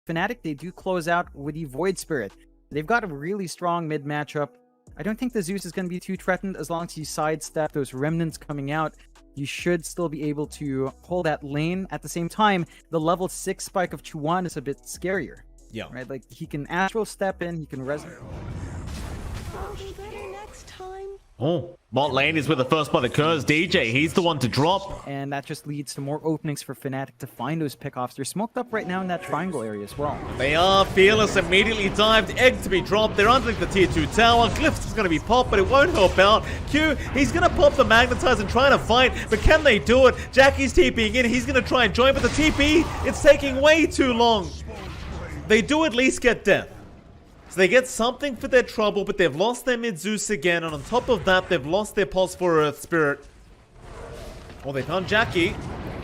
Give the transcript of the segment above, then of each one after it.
FNATIC, they do close out with the Void Spirit. They've got a really strong mid matchup. I don't think the Zeus is going to be too threatened as long as you sidestep those remnants coming out. You should still be able to hold that lane. At the same time, the level 6 spike of Chuan is a bit scarier. Yeah. Right? Like, he can astral step in, he can resonate. Oh, bot lane is where the first blood occurs. DJ, he's the one to drop. And that just leads to more openings for FNATIC to find those pickoffs. They're smoked up right now in that triangle area as well. They are. Fearless immediately dived. Egg to be dropped. They're underneath the tier 2 tower. Glyphs is going to be popped, but it won't help out. Q, he's going to pop the Magnetize and try to fight, but can they do it? Jackie's TPing in. He's going to try and join, but the TP, it's taking way too long. They do at least get death. So they get something for their trouble, but they've lost their mid-Zeus again, and on top of that, they've lost their Pulse for Earth Spirit. Well, they found Jackie.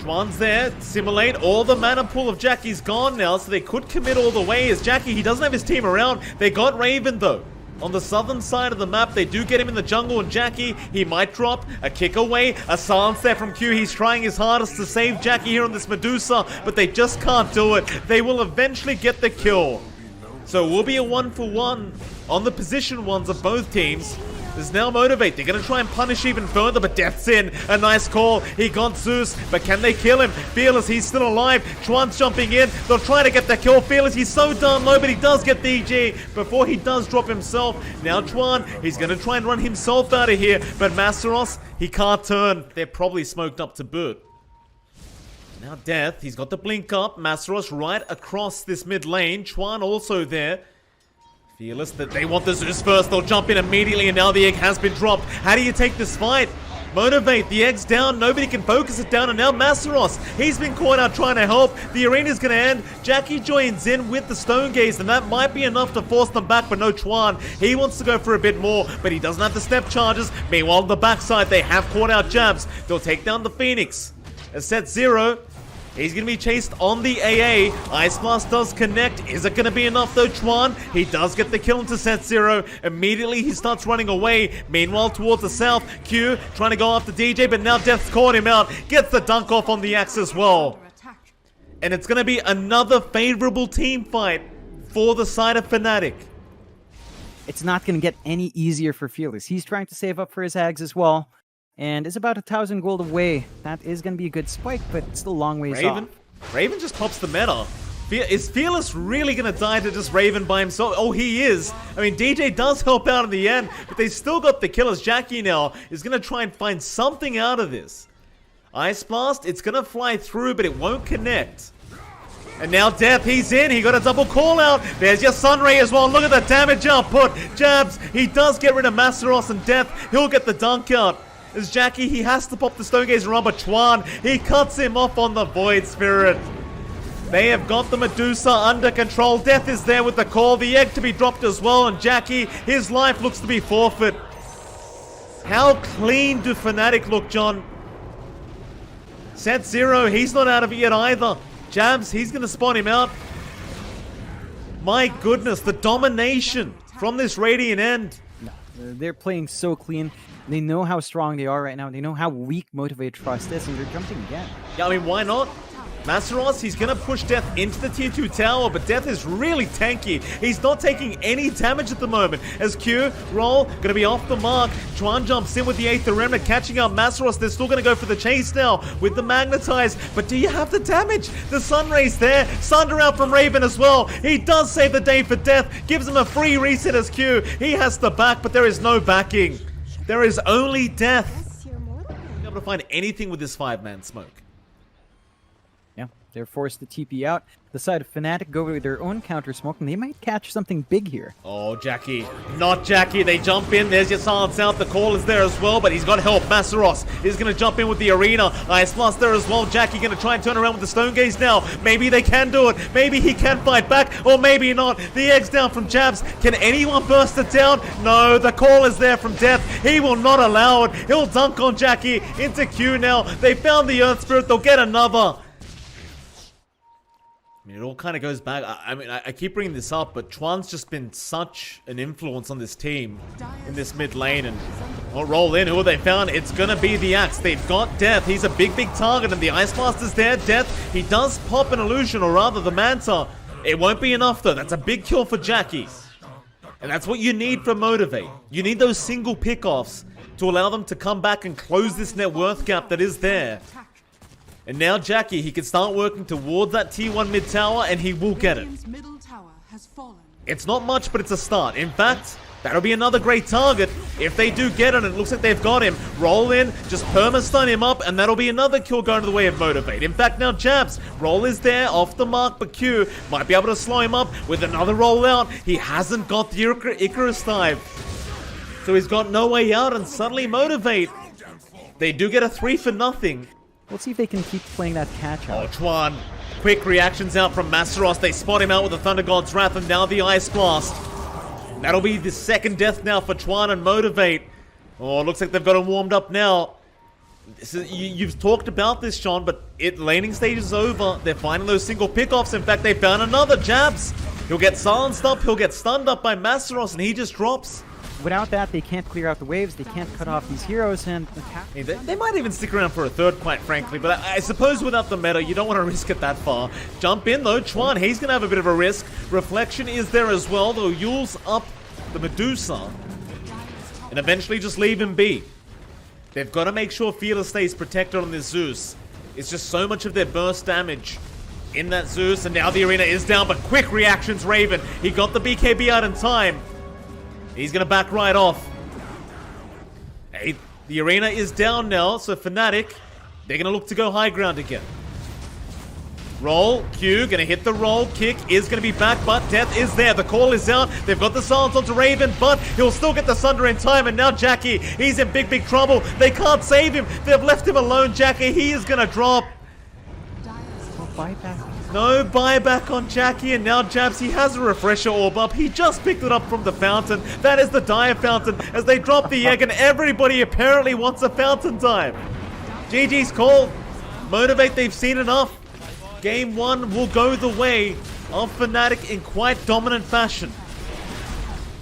Juan's there. Simulate. All the mana pool of Jackie's gone now, so they could commit all the way as Jackie. He doesn't have his team around. They got Raven, though. On the southern side of the map, they do get him in the jungle, and Jackie, he might drop a kick away. A silence there from Q. He's trying his hardest to save Jackie here on this Medusa, but they just can't do it. They will eventually get the kill. So it will be a 1-for-1 on the position ones of both teams. This is now Motivate. They're going to try and punish even further, but Death's in. A nice call. He got Zeus, but can they kill him? Fearless, he's still alive. Chuan's jumping in. They'll try to get the kill. Fearless, he's so darn low, but he does get the EG before he does drop himself. Now Chuan, he's going to try and run himself out of here, but Masaros, he can't turn. They're probably smoked up to boot. Now Death, he's got the blink up. Masaros right across this mid lane. Chuan also there. Fearless, that they want the Zeus first. They'll jump in immediately, and now the egg has been dropped. How do you take this fight? Motivate, the egg's down. Nobody can focus it down, and now Masaros, he's been caught out trying to help. The arena's going to end. Jackie joins in with the Stone Gaze, and that might be enough to force them back, but no Chuan. He wants to go for a bit more, but he doesn't have the step charges. Meanwhile, on the backside, they have caught out jabs. They'll take down the Phoenix. A set 0. He's going to be chased on the AA. Ice Blast does connect. Is it going to be enough though, Chuan? He does get the kill into set 0. Immediately he starts running away. Meanwhile, towards the south, Q trying to go after DJ, but now Death's caught him out. Gets the dunk off on the axe as well. And it's going to be another favorable team fight for the side of FNATIC. It's not going to get any easier for Fearless. He's trying to save up for his Hags as well. And is about 1,000 gold away. That is going to be a good spike, but it's still a long ways off. Raven just pops the meta. Is Fearless really going to die to just Raven by himself? Oh, he is. I mean, DJ does help out in the end, but they still got the killers. Jackie now is going to try and find something out of this. Ice Blast, it's going to fly through, but it won't connect. And now Death, he's in. He got a double call out. There's your Sunray as well. Look at the damage output. Jabs, he does get rid of Masaros, and Death, he'll get the dunk out. As Jackie, he has to pop the Stone Gaze around, but Chuan, he cuts him off on the Void Spirit. They have got the Medusa under control. Death is there with the call. The egg to be dropped as well, and Jackie, his life looks to be forfeit. How clean do FNATIC look, John? Set 0, he's not out of it yet either. Jabs, he's going to spawn him out. My goodness, the domination from this Radiant end. No, they're playing so clean. They know how strong they are right now. They know how weak Motivate Trust is, and they're jumping again. Yeah, I mean, why not? Masaros, he's going to push Death into the tier 2 tower, but Death is really tanky. He's not taking any damage at the moment. As Q, roll, going to be off the mark. Chuan jumps in with the 8th Remnant, catching up Masaros. They're still going to go for the chase now with the Magnetize. But do you have the damage? The Sunray's there. Sunder out from Raven as well. He does save the day for Death. Gives him a free reset as Q. He has the back, but there is no backing. There is only Death. Not able to find anything with this 5-man smoke. Yeah, they're forced to TP out. The side of FNATIC go with their own counter smoke, and they might catch something big here. Oh, Jackie. Not Jackie. They jump in. There's your silence out. The call is there as well, but he's got help. Masaros is going to jump in with the arena. Ice Blast there as well. Jackie going to try and turn around with the Stone Gaze now. Maybe they can do it. Maybe he can fight back, or maybe not. The egg's down from Jabs. Can anyone burst it down? No, the call is there from Death. He will not allow it. He'll dunk on Jackie into Q now. They found the Earth Spirit. They'll get another. I mean, it all kind of goes back. I keep bringing this up, but Chuan's just been such an influence on this team in this mid lane. And I'll roll in. Who have they found? It's going to be the Axe. They've got Death. He's a big target, and the Ice Master's there. Death, he does pop an illusion, or rather the Manta. It won't be enough though. That's a big kill for Jackie. And that's what you need for Motivate. You need those single pickoffs to allow them to come back and close this net worth gap that is there. And now Jackie, he can start working towards that T1 mid tower and he will get it. It's not much, but it's a start. In fact, that'll be another great target. If they do get it, and it looks like they've got him. Roll in, just perma-stun him up, and that'll be another kill going to the way of Motivate. In fact, now Jabs, roll is there, off the mark, but Q might be able to slow him up with another roll out. He hasn't got the Icarus dive. So he's got no way out, and suddenly Motivate. They do get a 3 for nothing. We'll see if they can keep playing that catch-out. Oh, Chuan. Quick reactions out from Masteros. They spot him out with the Thunder God's Wrath, and now the Ice Blast. That'll be the second death now for Chuan and Motivate. Oh, looks like they've got him warmed up now. You've talked about this, Sean, but laning stage is over. They're finding those single pickoffs. In fact, they found another. Jabs. He'll get silenced up. He'll get stunned up by Masteros, and he just drops. Without that, they can't clear out the waves. They can't cut off these heroes, and they might even stick around for a third, quite frankly. But I suppose without the meta, you don't want to risk it that far. Jump in, though. Chuan, he's going to have a bit of a risk. Reflection is there as well, though. Yule's up the Medusa. And eventually just leave him be. They've got to make sure Fearless stays protected on this Zeus. It's just so much of their burst damage in that Zeus. And now the arena is down, but quick reactions, Raven. He got the BKB out in time. He's going to back right off. Hey, the arena is down now, so FNATIC, they're going to look to go high ground again. Roll, Q, going to hit the roll, kick is going to be back, but death is there. The call is out. They've got the silence onto Raven, but he'll still get the Sunder in time, and now Jackie, he's in big, big trouble. They can't save him. They've left him alone, Jackie. He is going to drop. No buyback on Jackie, and now Jabs, he has a refresher orb up. He just picked it up from the fountain. That is the Dire Fountain as they drop the egg, and everybody apparently wants a fountain time. GG's call. Motivate, they've seen enough. Game 1 will go the way of FNATIC in quite dominant fashion.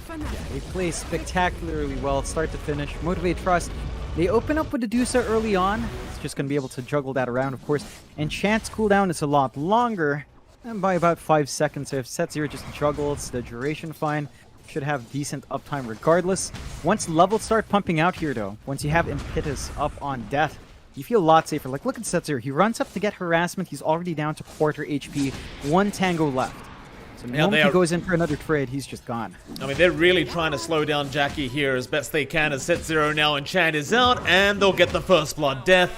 Yeah, they play spectacularly well, start to finish. Motivate, Trust. They open up with the Medusa early on. It's just going to be able to juggle that around, of course. And Chance cooldown is a lot longer, and by about 5 seconds. So if Set Zero just juggles the duration fine, should have decent uptime regardless. Once levels start pumping out here, though, once you have Impetus up on death, you feel a lot safer. Like, look at Set Zero. He runs up to get harassment. He's already down to quarter HP. 1 tango left. So the moment he goes in for another trade, he's just gone. I mean, they're really trying to slow down Jackie here as best they can as Set Zero now Enchant is out, and they'll get the first blood death.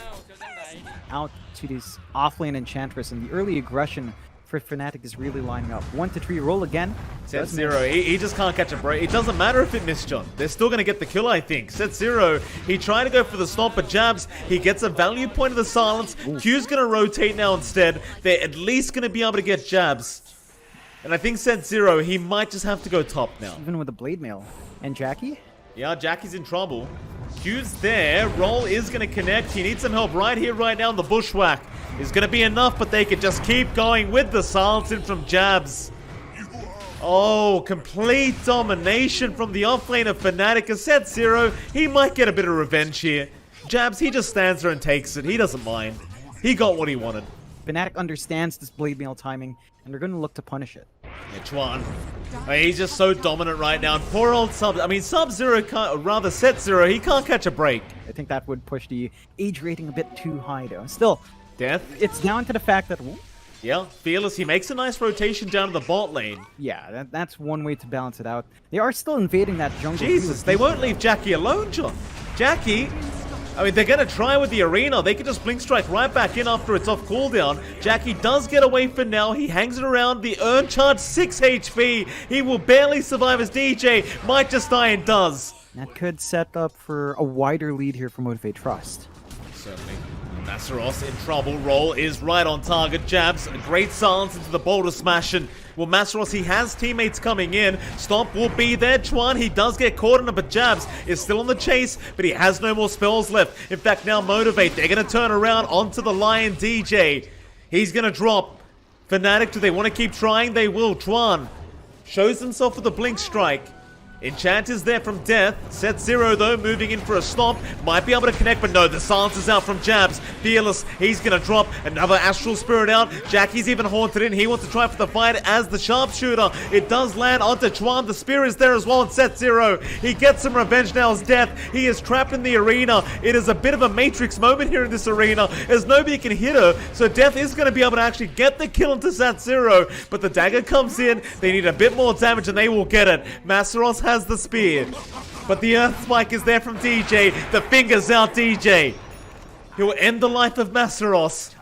Out to this offlane Enchantress, and the early aggression for FNATIC is really lining up. 1 to 3, roll again. Set Zero, he just can't catch a break. It doesn't matter if it missed, John. They're still going to get the kill, I think. Set Zero, he tried to go for the stomp, but Jabs, he gets a value point of the silence. Ooh. Q's going to rotate now instead. They're at least going to be able to get Jabs. And I think Set Zero, he might just have to go top now. Even with the Blade Mail. And Jackie? Yeah, Jackie's in trouble. Q's there. Roll is going to connect. He needs some help right here, right now. The Bushwhack is going to be enough, but they could just keep going with the silence in from Jabs. Oh, complete domination from the offlane of FNATIC. A Set Zero, he might get a bit of revenge here. Jabs, he just stands there and takes it. He doesn't mind. He got what he wanted. FNATIC understands this Blade Mail timing, and they're going to look to punish it. Yeah, Chuan. He's just so dominant right now. And poor old Sub... I mean, Sub-Zero can't... Or rather, Set Zero, he can't catch a break. I think that would push the age rating a bit too high, though. Still, Death. It's down to the fact that... Yeah, Fearless, he makes a nice rotation down to the bot lane. Yeah, that's one way to balance it out. They are still invading that jungle. Jesus, they won't leave Jackie alone, John. Jackie... I mean, they're going to try with the arena. They can just Blink Strike right back in after it's off cooldown. Jackie does get away for now. He hangs it around. The Earn Charge, 6 HP. He will barely survive as DJ. Might just die and does. That could set up for a wider lead here for Motivate Trust. Certainly. Masteros in trouble. Roll is right on target. Jabs, a great silence into the boulder smash. And, well, Masteros, he has teammates coming in. Stomp will be there. Chuan, he does get caught in it, but Jabs is still on the chase, but he has no more spells left. In fact, now Motivate, they're going to turn around onto the Lion DJ. He's going to drop. FNATIC, do they want to keep trying? They will. Chuan shows himself with a Blink Strike. Enchant is there from Death. Set Zero, though, moving in for a stomp. Might be able to connect, but no, the silence is out from Jabs. Fearless, he's going to drop another Astral Spirit out. Jackie's even haunted in. He wants to try for the fight as the sharpshooter. It does land onto Chuan. The spear is there as well, and Set Zero. He gets some revenge now as Death. He is trapped in the arena. It is a bit of a Matrix moment here in this arena, as nobody can hit her. So Death is going to be able to actually get the kill into Set Zero. But the dagger comes in. They need a bit more damage, and they will get it. Masteros has the spear, but the Earth Spike is there from DJ. The fingers out DJ. He will end the life of Masteros.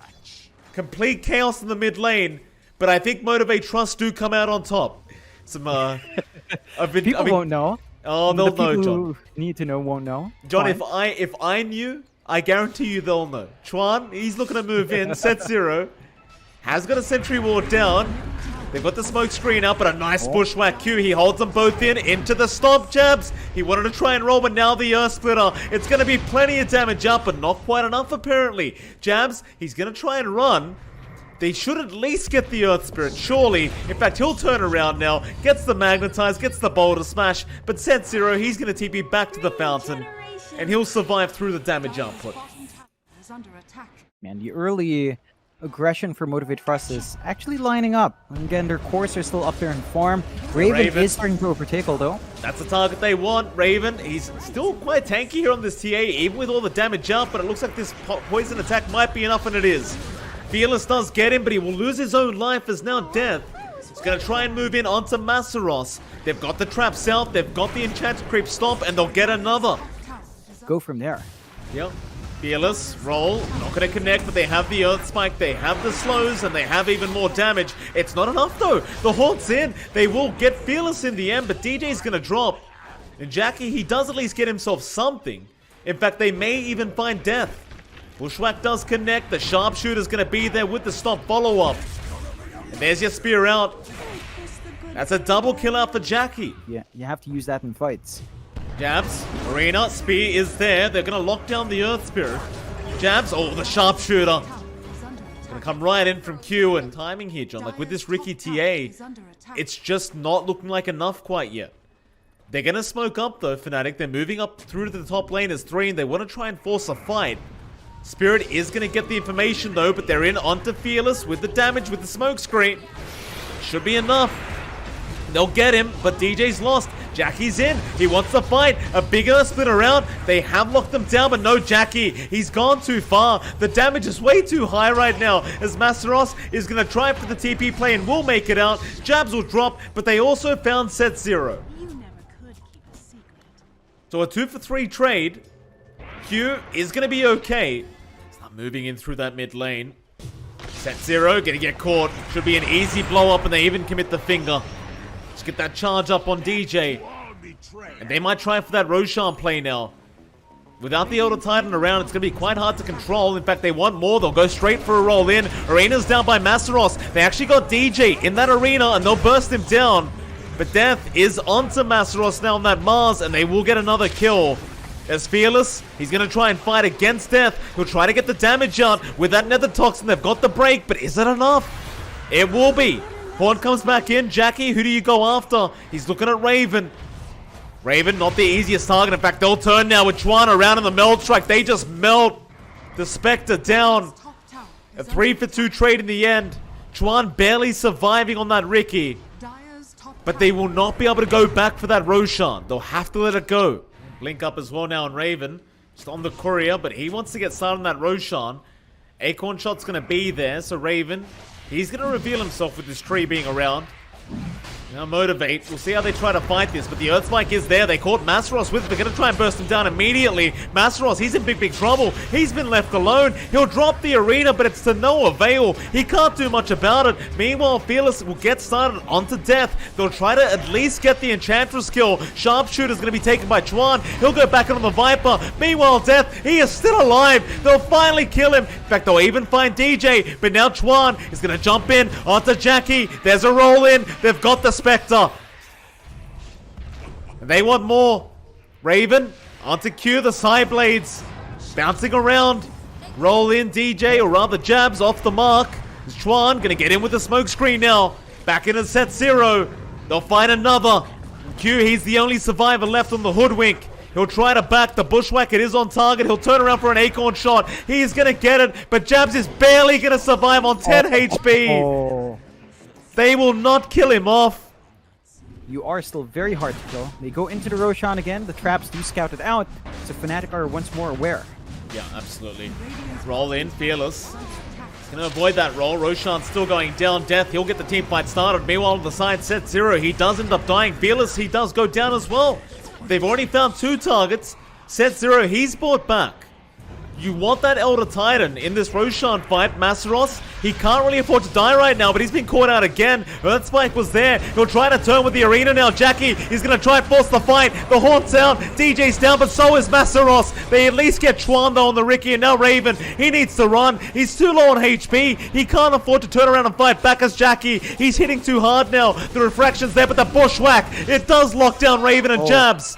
Complete chaos in the mid lane, but I think Motivate Trust do come out on top. Some People won't know. Oh, they'll the know, people John. Who need to know won't know. John, Fine. if I knew, I guarantee you they'll know. Chuan, he's looking to move in. Set Zero has got a sentry ward down. They've got the smoke screen up, but a nice bushwhack Q. He holds them both in into the stomp. Jabs. He wanted to try and roll, but now the Earth Splitter. It's going to be plenty of damage up, but not quite enough apparently. Jabs, he's going to try and run. They should at least get the Earth Spirit, surely. In fact, he'll turn around now, gets the Magnetize, gets the Boulder Smash, but Set Zero, he's going to TP back to the fountain, and he'll survive through the damage output. Man, the early aggression for Motivate Trust is actually lining up. And again, their cores are still up there in form. Raven is starting to overtake, although. That's the target they want. Raven, he's still quite tanky here on this TA, even with all the damage up, but it looks like this poison attack might be enough, and it is. Fearless does get him, but he will lose his own life as now Death. He's going to try and move in onto Masteros. They've got the trap south, they've got the enchanted creep stomp, and they'll get another. Go from there. Yep. Fearless, roll, not going to connect, but they have the Earth Spike, they have the slows, and they have even more damage. It's not enough though. The Haunt's in. They will get Fearless in the end, but DJ's going to drop. And Jackie, he does at least get himself something. In fact, they may even find Death. Bushwhack does connect. The sharpshooter's going to be there with the stop follow-up. And there's your spear out. That's a double kill out for Jackie. Yeah, you have to use that in fights. Jabs, Arena, spear is there. They're going to lock down the Earth Spirit. Jabs, oh, the sharpshooter. It's going to come right in from Q, and timing here, John. Like with this Ricky TA, it's just not looking like enough quite yet. They're going to smoke up though, FNATIC. They're moving up through to the top lane as 3, and they want to try and force a fight. Spirit is going to get the information though, but they're in onto Fearless with the damage with the smoke screen. Should be enough. They'll get him, but DJ's lost. Jackie's in. He wants to fight. A big Earth Split around. They have locked them down, but no Jackie. He's gone too far. The damage is way too high right now, as Masteros is going to try for the TP play and will make it out. Jabs will drop, but they also found Set Zero. So a 2-for-3 trade. Q is going to be okay. Start moving in through that mid lane. Set Zero going to get caught. Should be an easy blow up, and they even commit the finger. Let's get that charge up on DJ. And they might try for that Roshan play now. Without the Elder Titan around, it's going to be quite hard to control. In fact, they want more. They'll go straight for a roll in. Arena's down by Masteros. They actually got DJ in that arena, and they'll burst him down. But Death is onto Masteros now on that Mars, and they will get another kill. As Fearless, he's going to try and fight against Death. He'll try to get the damage out with that Nether Toxin. They've got the break, but is it enough? It will be. Horn comes back in. Jackie, who do you go after? He's looking at Raven. Raven, not the easiest target. In fact, they'll turn now with Chuan around in the meld strike. They just melt the Spectre down. A 3-for-2 trade in the end. Chuan barely surviving on that Ricky. But they will not be able to go back for that Roshan. They'll have to let it go. Blink up as well now on Raven. Just on the courier, but he wants to get started on that Roshan. Acorn Shot's going to be there, so Raven, he's going to reveal himself with this tree being around. Now Motivate. We'll see how they try to fight this, but the Earth Spike is there. They caught Masteros with it. They're going to try and burst him down immediately. Masteros, he's in big trouble. He's been left alone. He'll drop the arena, but it's to no avail. He can't do much about it. Meanwhile, Fearless will get started onto Death. They'll try to at least get the Enchantress kill. Sharpshooter's going to be taken by Chuan. He'll go back on the Viper. Meanwhile, Death, he is still alive. They'll finally kill him. In fact, they'll even find DJ, but now Chuan is going to jump in onto Jackie. There's a roll in. They've got the Spectre. They want more. Raven onto Q, the side blades bouncing around. Roll in DJ, or rather Jabs off the mark. Chuan gonna get in with the smoke screen now. Back in at Set Zero. They'll find another. Q, he's the only survivor left on the Hoodwink. He'll try to back the Bushwhack. It is on target. He'll turn around for an Acorn shot. He's going to get it, but Jabs is barely going to survive on 10 HP. They will not kill him off. You are still very hard to kill. They go into the Roshan again. The traps do scout it out, so FNATIC are once more aware. Yeah, absolutely. Roll in, Fearless. Gonna avoid that roll. Roshan's still going down. Death, he'll get the team fight started. Meanwhile, on the side, Set Zero, he does end up dying. Fearless, he does go down as well. They've already found 2 targets. Set Zero, he's brought back. You want that Elder Titan in this Roshan fight. Masaros, he can't really afford to die right now, but he's been caught out again. Earthspike was there. He'll try to turn with the arena now. Jackie, he's going to try and force the fight. The Haunt's out. DJ's down, but so is Masaros. They at least get Chuan though on the Ricky, and now Raven. He needs to run. He's too low on HP. He can't afford to turn around and fight back as Jackie. He's hitting too hard now. The refraction's there, but the Bushwhack, it does lock down Raven and Jabs.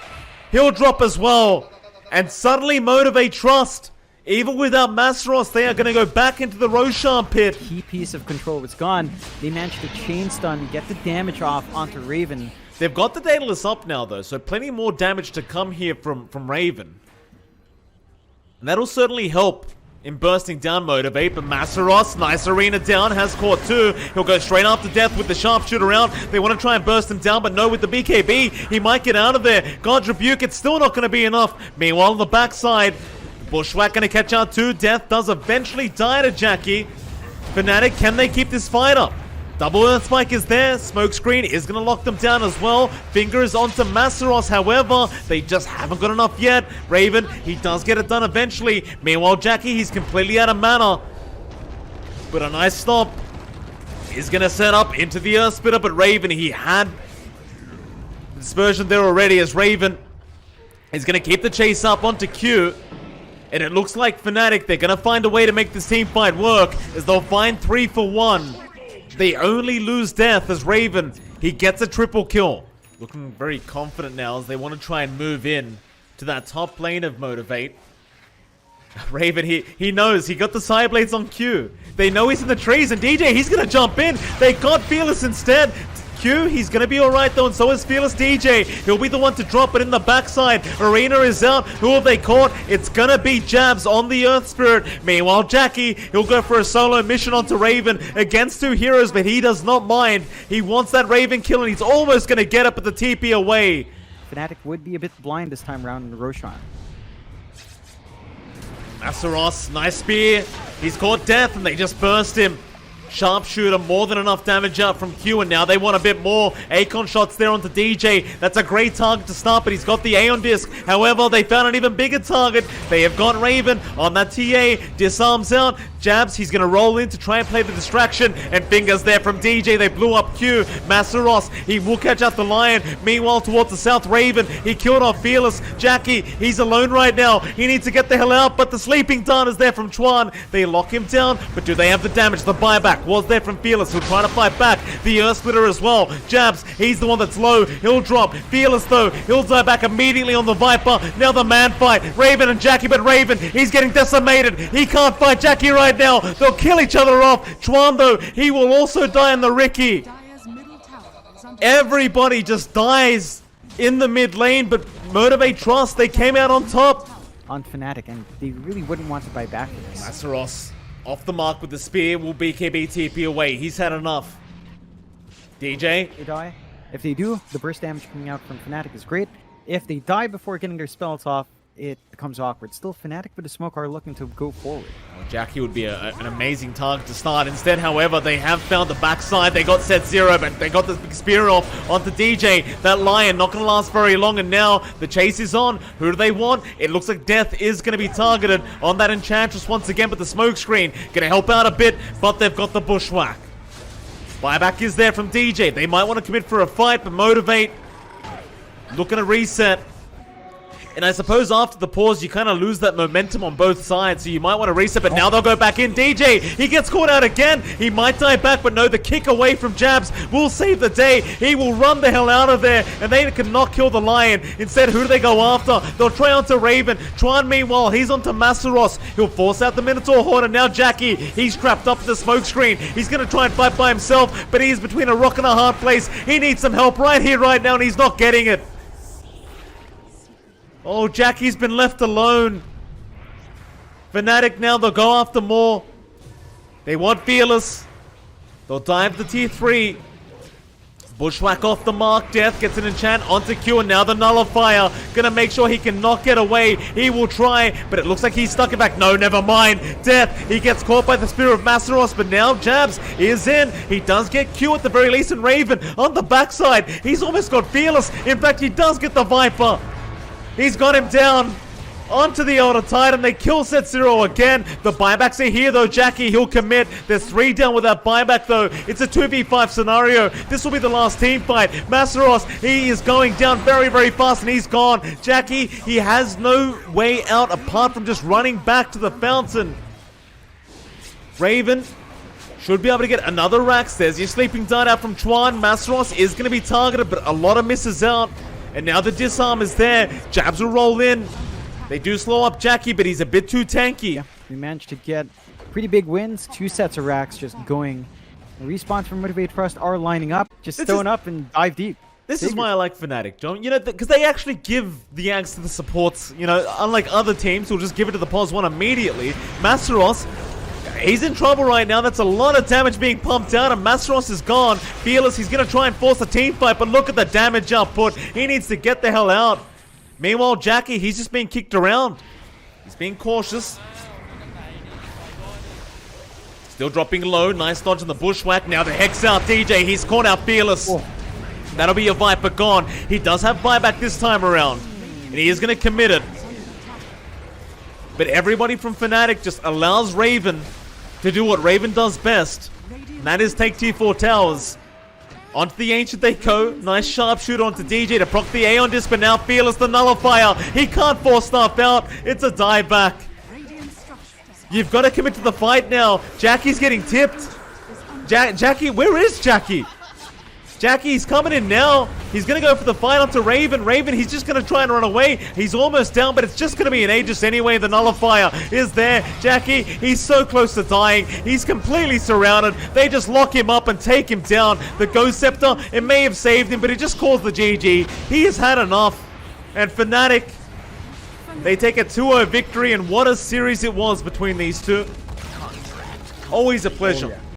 He'll drop as well. And suddenly Motivate Trust. Even without Masaros, they are going to go back into the Roshan pit. Key piece of control was gone. They managed to chain stun, get the damage off onto Raven. They've got the Daedalus up now, though, so plenty more damage to come here from Raven. And that'll certainly help in bursting down Motivate, but Masaros, nice arena down, has caught 2. He'll go straight after Death with the sharpshooter out. They want to try and burst him down, but no, with the BKB, he might get out of there. God's Rebuke, it's still not going to be enough. Meanwhile, on the backside, Bushwhack gonna catch out 2. Death does eventually die to Jackie. FNATIC, can they keep this fight up? Double Earthspike is there. Smokescreen is gonna lock them down as well. Fingers onto Masaros, however, they just haven't got enough yet. Raven, he does get it done eventually. Meanwhile, Jackie, he's completely out of mana. But a nice stop. He's gonna set up into the Earth Spitter, but Raven, he had dispersion there already as Raven is gonna keep the chase up onto Q. And it looks like FNATIC, they're going to find a way to make this team fight work, as they'll find 3 for 1. They only lose Death as Raven, he gets a triple kill. Looking very confident now as they want to try and move in to that top lane of Motivate. Raven, he knows, he got the side blades on Q. They know he's in the trees, and DJ, he's going to jump in. They got Fearless instead. Q, he's going to be alright though, and so is Fearless DJ. He'll be the one to drop it in the backside. Arena is out. Who have they caught? It's going to be Jabs on the Earth Spirit. Meanwhile, Jackie, he'll go for a solo mission onto Raven against 2 heroes, but he does not mind. He wants that Raven kill, and he's almost going to get up at the TP away. FNATIC would be a bit blind this time around in the Roshan. Masaros, nice spear. He's caught Death, and they just burst him. Sharpshooter, more than enough damage out from Q, and now they want a bit more. Acorn shots there onto DJ. That's a great target to start, but he's got the Aeon Disc. However, they found an even bigger target. They have got Raven on that TA. Disarms out. Jabs, he's going to roll in to try and play the distraction, and fingers there from DJ. They blew up Q. Masaros, he will catch out the Lion. Meanwhile, towards the south, Raven, he killed off Fearless. Jackie, he's alone right now. He needs to get the hell out, but the Sleeping Dart is there from Chuan. They lock him down, but do they have the damage? The buyback was there from Fearless, who'll try to fight back. The Earth Splitter as well. Jabs, he's the one that's low. He'll drop. Fearless, though, he'll die back immediately on the Viper. Now the man fight. Raven and Jackie, but Raven, he's getting decimated. He can't fight Jackie right now. They'll kill each other off. Chuan, though, he will also die in the Ricky. Everybody just dies in the mid lane, but Motivate Trust, they came out on top. On FNATIC, and they really wouldn't want to buy back for this. Masaros off the mark with the spear, will BKB TP away. He's had enough. DJ? They die. If they do, the burst damage coming out from FNATIC is great. If they die before getting their spells off, it becomes awkward. Still, FNATIC with the smoke are looking to go forward. Well, Jackie would be an amazing target to start. Instead, however, they have found the backside. They got Set Zero, but they got the big spear off onto DJ. That Lion not going to last very long, and now the chase is on. Who do they want? It looks like Death is going to be targeted on that Enchantress once again, but the smoke screen going to help out a bit, but they've got the Bushwhack. Buyback is there from DJ. They might want to commit for a fight, but Motivate looking to reset. And I suppose after the pause, you kind of lose that momentum on both sides, so you might want to reset, but now they'll go back in. DJ, he gets caught out again. He might die back, but no, the kick away from Jabs will save the day. He will run the hell out of there, and they cannot kill the Lion. Instead, who do they go after? They'll try onto Raven. Tron, meanwhile, he's onto Masteros. He'll force out the Minotaur Horn, and now Jackie, he's trapped up in the smoke screen. He's going to try and fight by himself, but he's between a rock and a hard place. He needs some help right here, right now, and he's not getting it. Oh, Jackie's been left alone. FNATIC now, they'll go after more. They want Fearless. They'll dive the T3. Bushwhack off the mark. Death gets an enchant onto Q, and now the Nullifier. Gonna make sure he cannot get away. He will try, but it looks like he's stuck it back. No, never mind. Death, he gets caught by the Spear of Masteros, but now Jabs is in. He does get Q at the very least, and Raven on the backside. He's almost got Fearless. In fact, he does get the Viper. He's got him down onto the Elder Titan. They kill Set Zero again. The buybacks are here though. Jackie, he'll commit. There's 3 down with that buyback though. It's a 2v5 scenario. This will be the last team fight. Masteros, he is going down very, very fast and he's gone. Jackie, he has no way out apart from just running back to the fountain. Raven should be able to get another Rax. There's your sleeping dart out from Chuan. Masteros is going to be targeted, but a lot of misses out. And now the disarm is there. Jabs will roll in. They do slow up Jackie, but he's a bit too tanky. Yeah, we managed to get pretty big wins. 2 sets of racks just going. The respawns from Motivate Trust are lining up. Just stone up and dive deep. This is why I like FNATIC, John. You know, because they actually give the axe to the supports. You know, unlike other teams who'll just give it to the pause one immediately. Masteros, he's in trouble right now. That's a lot of damage being pumped out, and Masteros is gone. Fearless, he's going to try and force a team fight, but look at the damage output. He needs to get the hell out. Meanwhile, Jackie, he's just being kicked around. He's being cautious. Still dropping low. Nice dodge on the Bushwhack. Now the Hex out. DJ, he's caught out Fearless. Oh. That'll be a Viper gone. He does have buyback this time around, and he is going to commit it. But everybody from FNATIC just allows Raven to do what Raven does best, and that is take T4 towers. Onto the Ancient they go. Nice sharpshooter onto DJ to proc the Aeon Disc, but now Fearless the Nullifier. He can't force stuff out. It's a dive back. You've got to commit to the fight now. Jackie's getting tipped. Jackie, where is Jackie? Jackie's coming in now. He's going to go for the fight onto Raven. Raven, he's just going to try and run away. He's almost down, but it's just going to be an Aegis anyway. The Nullifier is there. Jackie, he's so close to dying. He's completely surrounded. They just lock him up and take him down. The Ghost Scepter, it may have saved him, but it just calls the GG. He has had enough. And FNATIC, they take a 2-0 victory, and what a series it was between these two. Always a pleasure.